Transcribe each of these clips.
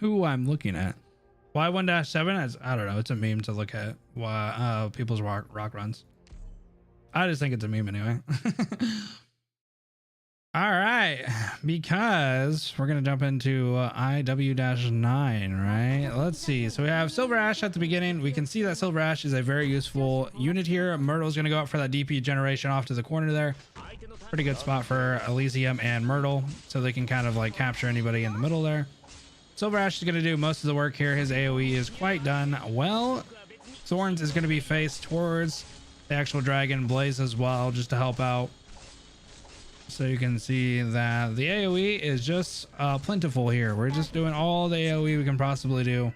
who I'm looking at. Y1-7, I don't know. It's a meme to look at why people's rock runs. I just think it's a meme anyway. All right, because we're gonna jump into IW-9, right? Let's see. So we have SilverAsh at the beginning. We can see that SilverAsh is a very useful unit here. Myrtle's gonna go up for that DP generation off to the corner there. Pretty good spot for Elysium and Myrtle, so they can kind of like capture anybody in the middle there. SilverAsh is gonna do most of the work here. His AoE is quite done well. Thorns is gonna be faced towards the actual dragon Blaze as well, just to help out. So you can see that the AoE is just plentiful here. We're just doing all the AoE we can possibly do.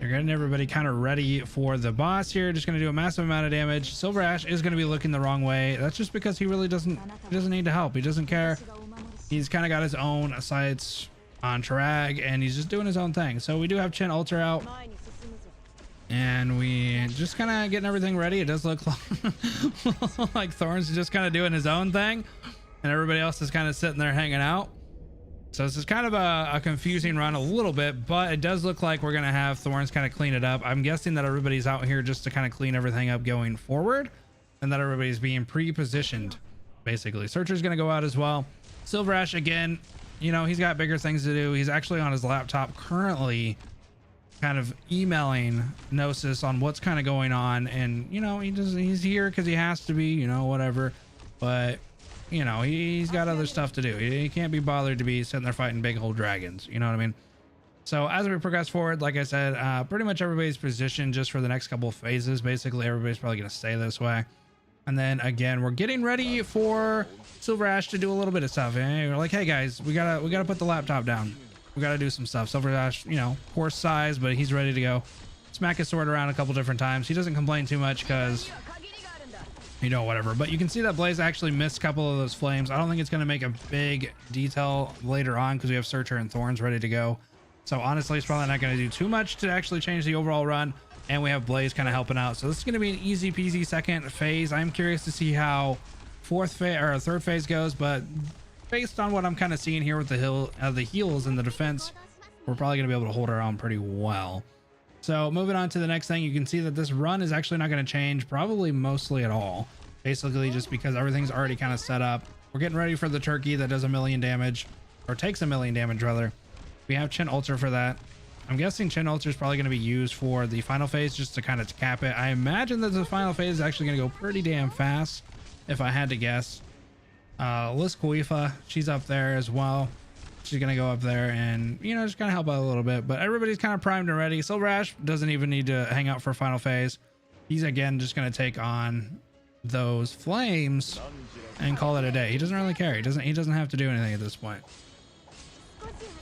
You're getting everybody kind of ready for the boss here. Just going to do a massive amount of damage. SilverAsh is going to be looking the wrong way. That's just because he really doesn't need to help. He doesn't care. He's kind of got his own sights on Tarag, and he's just doing his own thing. So we do have Chin Ultra out, and we just kind of getting everything ready. It does look like Thorns is just kind of doing his own thing, and everybody else is kind of sitting there hanging out. So this is kind of a confusing run a little bit, but it does look like we're going to have Thorns kind of clean it up. I'm guessing that everybody's out here just to kind of clean everything up going forward, and that everybody's being pre-positioned, basically. Searcher's going to go out as well. SilverAsh, again, you know, he's got bigger things to do. He's actually on his laptop currently kind of emailing Gnosis on what's kind of going on, and you know, he's here because he has to be, you know, whatever, but you know, he's got other stuff to do. He can't be bothered to be sitting there fighting big old dragons, you know what I mean? So as we progress forward, like I said, pretty much everybody's positioned just for the next couple of phases. Basically everybody's probably going to stay this way, and then again we're getting ready for SilverAsh to do a little bit of stuff. And we're like, hey guys, we gotta put the laptop down. We got to do some stuff. SilverAsh, you know, poor size, but he's ready to go. Smack his sword around a couple different times. He doesn't complain too much because, you know, whatever. But you can see that Blaze actually missed a couple of those flames. I don't think it's going to make a big detail later on because we have Searcher and Thorns ready to go. So honestly, it's probably not going to do too much to actually change the overall run. And we have Blaze kind of helping out. So this is going to be an easy peasy second phase. I'm curious to see how third phase goes, but based on what I'm kind of seeing here with the heals and the defense, we're probably going to be able to hold our own pretty well. So moving on to the next thing, you can see that this run is actually not going to change probably mostly at all, basically just because everything's already kind of set up. We're getting ready for the turkey that does 1,000,000 damage, or takes 1,000,000 damage rather. We have Chin Ultra for that. I'm guessing Chin Ultra is probably going to be used for the final phase just to kind of cap it. I imagine that the final phase is actually going to go pretty damn fast if I had to guess. Liz Khalifa, she's up there as well. She's gonna go up there and, you know, just kind of help out a little bit, but everybody's kind of primed and ready. SilverAsh doesn't even need to hang out for final phase. He's again just gonna take on those flames and call it a day. He doesn't really care. He doesn't have to do anything at this point.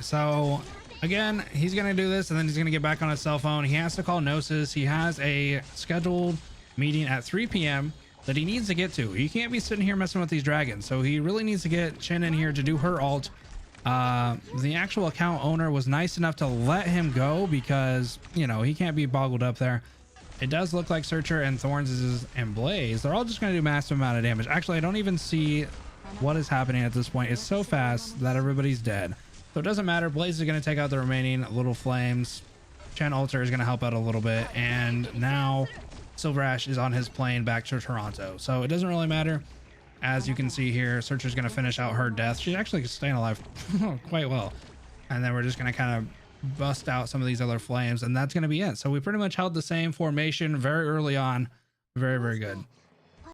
So again, he's gonna do this and then he's gonna get back on his cell phone. He has to call Gnosis. He has a scheduled meeting at 3 p.m. that he needs to get to. He can't be sitting here messing with these dragons, so he really needs to get Chin in here to do her ult. The actual account owner was nice enough to let him go because, you know, he can't be boggled up there. It does look like Searcher and Thorns and Blaze, they're all just going to do massive amount of damage. Actually, I don't even see what is happening at this point. It's so fast that everybody's dead, so it doesn't matter. Blaze is going to take out the remaining little flames. Chin Ultra is going to help out a little bit, and now SilverAsh is on his plane back to Toronto, so it doesn't really matter. As you can see here, Searcher's going to finish out her death. She's actually staying alive quite well, and then we're just going to kind of bust out some of these other flames, and that's going to be it. So we pretty much held the same formation very early on. Very, very good.